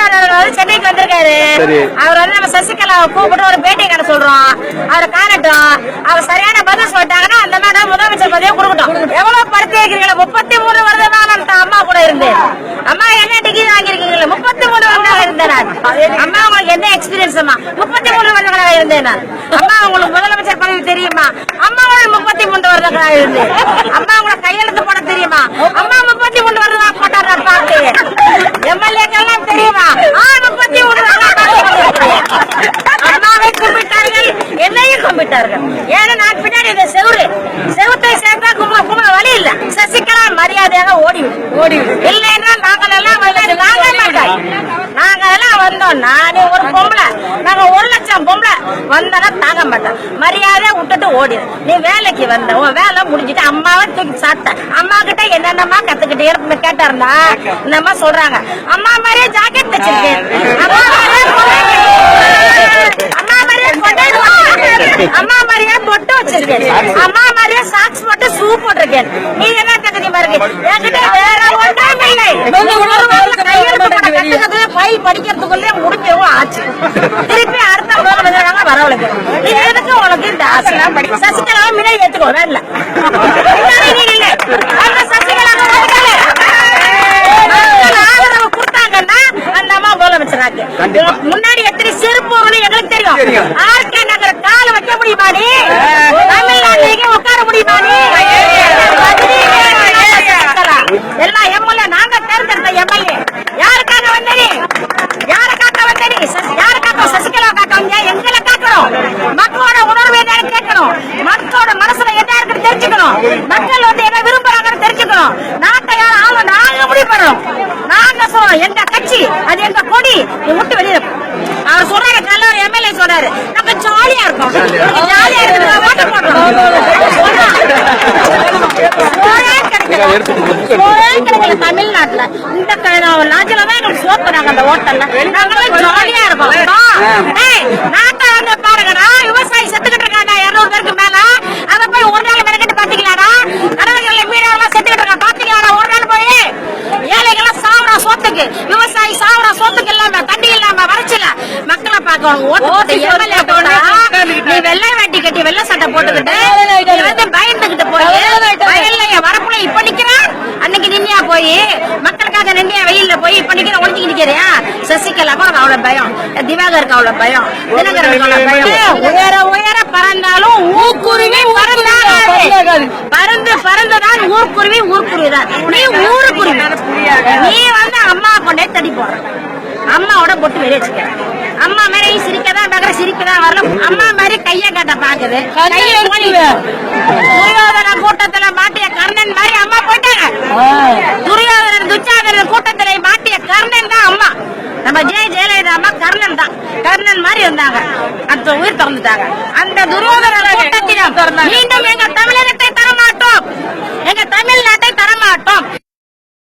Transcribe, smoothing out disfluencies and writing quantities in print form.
ஆளுநர் சென்னைக்கு வந்திருக்காரு. அவர் வந்து நம்ம சசிகலாவை கூப்பிட்டு ஒரு பேட்டி கடை சொல்றோம். அவரை காணட்டும். அவர் சரியான பதில் சொல்லிட்டாங்கன்னா அந்த மாதிரி முதலமைச்சர் பதவியை கொடுக்கட்டும். எவ்வளவு படுத்தி இருக்கிறீங்களா? 33 வருடமா நான் அம்மா கூட இருந்தேன். அம்மா என்ன டிகிரி வாங்கிருக்கீங்களா? 33 வருடங்களா இருந்தேன் நான். அம்மா உங்களுக்கு என்ன எக்ஸ்பீரியன்ஸ்? அம்மா 33 வருடங்களா இருந்தேன் நான். அம்மா உங்களுக்கு முதலமைச்சர் பதவி தெரியுமா? அம்மா 33 வருடங்களா இருந்தேன். அம்மா உங்களுக்கு கையெழுத்து போட தெரியுமா? அம்மா 33 வருடம் போட்டார். பார்த்து எம்எல்ஏக்கெல்லாம் தெரியுமா? 33 அம்மாவை கும்பிட்டார்கள், என்னையும் கும்பிட்டார்கள். ஏன்னா நான் பின்னாடி இந்த செவுத்தை சேர்ந்தா கும்பிட வழி இல்ல. சசிகலா மரியாதையாக ஓடி இல்லைன்னா நாங்கள் எல்லாம் வந்தோம். நானே ஒரு பொம்பளை, நாங்க 1 லட்சம் பொம்பளை வந்தா தாங்க மாட்டோம். மரியாதை விட்டுட்டு ஓடிடு. நீ வேலைக்கு வந்த உன் வேலை முடிஞ்சிட்டு அம்மாவை தூக்கி சாப்பிட்ட. அம்மா கிட்ட என்னென்னமா கத்துக்கிட்டே கேட்டாருந்தா இந்த அம்மா சொல்றாங்க, அம்மா மாதிரியே ஜாக்கெட் தச்சிருக்கேன், அம்மா மாதிரியே பொட்டு வச்சிருக்கேன், அம்மா மாதிரியே சாக்ஸ் போட்டு ஷூ போட்டிருக்கேன். நீ என்ன தகுதி பாருங்க. என்கிட்ட வேற ஒன்றும் இல்லை. ஃபைல் படிக்கிறதுக்குள்ளே முடிக்கவும் ஆச்சு. திருப்பி அடுத்த முதல்வர் வரவழைக்கு நீ எதுக்கு உனக்கு இந்த ஆசைலாம் படி. சசிகலா முன்னாடி ஏத்துக்கோ வேணல. அந்த சசிகலா ஆதரவு கொடுத்தாங்கன்னா அந்த அம்மா முதலமைச்சராக்கு. முன்னாடி எத்தனை செருப்பு எங்களுக்கு தெரியும். ஆர்கே நகர் கால வைக்க முடியுமா? நீ தமிழ்நாட்டிலேயே உட்கார முடியுமா? நீ எல்லா எம்எல்ஏ நாங்க தேர்ந்தெடுத்த எம்எல்ஏ யாருக்காக வந்தீங்க? யாரை காக்க வந்தீங்க? யாரை காக்க? சசிகலா காக்க வந்தா எங்களை காக்கணும். மக்களோட உணர்வு என்னன்னு கேட்கணும். மக்களோட மனசுல என்ன இருக்குன்னு தெரிஞ்சுக்கணும். மக்கள் வந்து என்ன விரும்புறாங்கன்னு தெரிஞ்சுக்கணும். நாட்டை யார் ஆளும் நாங்க முடிவு பண்ணணும். நாங்க சொல்றோம் எங்க கட்சி, அது எங்க கொடி. நீ விட்டு வெளியில அவர் சொல்றாரு. கல்லூரி எம்எல்ஏ சொல்றாரு நம்ம ஜாலியா இருக்கோம். ஜாலியா இருக்கிறது ஓட்டு போடுறோம். தமிழ்நாட்டுல இந்த நாட்டிலதான் எங்களுக்கு சோப்புறாங்க. அந்த ஓட்டல்ல நாங்களும் ஜாலியா இருக்கோம். நாட்டை வந்து பாருங்கடா, விவசாயி செத்துக்கிட்டு இருக்காங்க 200 பேருக்கு மேல. அதை போய் ஒரு நாள் மெனக்கிட்டு பாத்தீங்களாடா? கடவுள்களை மீனவெல்லாம் செத்துக்கிட்டு இருக்காங்க பாத்தீங்களாடா? ஒரு நாள் போய் ஏழைகள்லாம் சாவரா சோத்துக்கு, விவசாயி சாவரா சோத்துக்கு இல்லாம, தண்ணி இல்லாம, வறட்சில மக்களை பார்க்கணும். ஓட்டு எம்எல்ஏ போட்டா நீ வெள்ளை வேட்டி கட்டி வெள்ளை சட்டை போட்டுக்கிட்டு வந்து பயந்துகிட்டு போய் வயல்ல வரப்புல இப்ப நிக்கிறான். அன்னைக்கு நின்னியா போய் மக்களுக்காக நின்னியா வெயில்ல போய் இப்ப நிக்கிற ஒழிஞ்சு நிக்கிறியா? சசிகலாக்கு அவ்வளவு பயம், திவாகருக்கு அவ்வளவு பயம், தினகரனுக்கு அவ்வளவு பயம். உயர உயர பறந்தாலும் ஊர்க்குருவி பறந்துதான் ஊர்க்குருவிதான். நீ ஊருக்குருவி. நீ வந்து அம்மா கொண்டே தடி போற. அம்மாவோட பொட்டு வெளியே வச்சுக்க. அம்மா மாதிரி சிரிக்கதான் பார்க்கற, சிரிக்கதான் வரல. அம்மா மாதிரி கைய கட்ட பாக்குது. துரியோதன கூட்டத்துல மாட்டிய கர்ணன் மாதிரி அம்மா போயிட்டாங்க. துரியோதனன் துச்சாதனன் கூட்டத்துல மாட்டிய கர்ணன் தான் அம்மா. நம்ம ஜெயலலிதா அம்மா கர்ணன் தான். கர்ணன் மாதிரி இருந்தாங்க. அந்த உயிர் திறந்துட்டாங்க. அந்த துரியோதன கூட்டத்திடம் மீண்டும் எங்க தமிழகத்தை தரமாட்டோம், எங்க தமிழ்நாட்டை தரமாட்டோம்.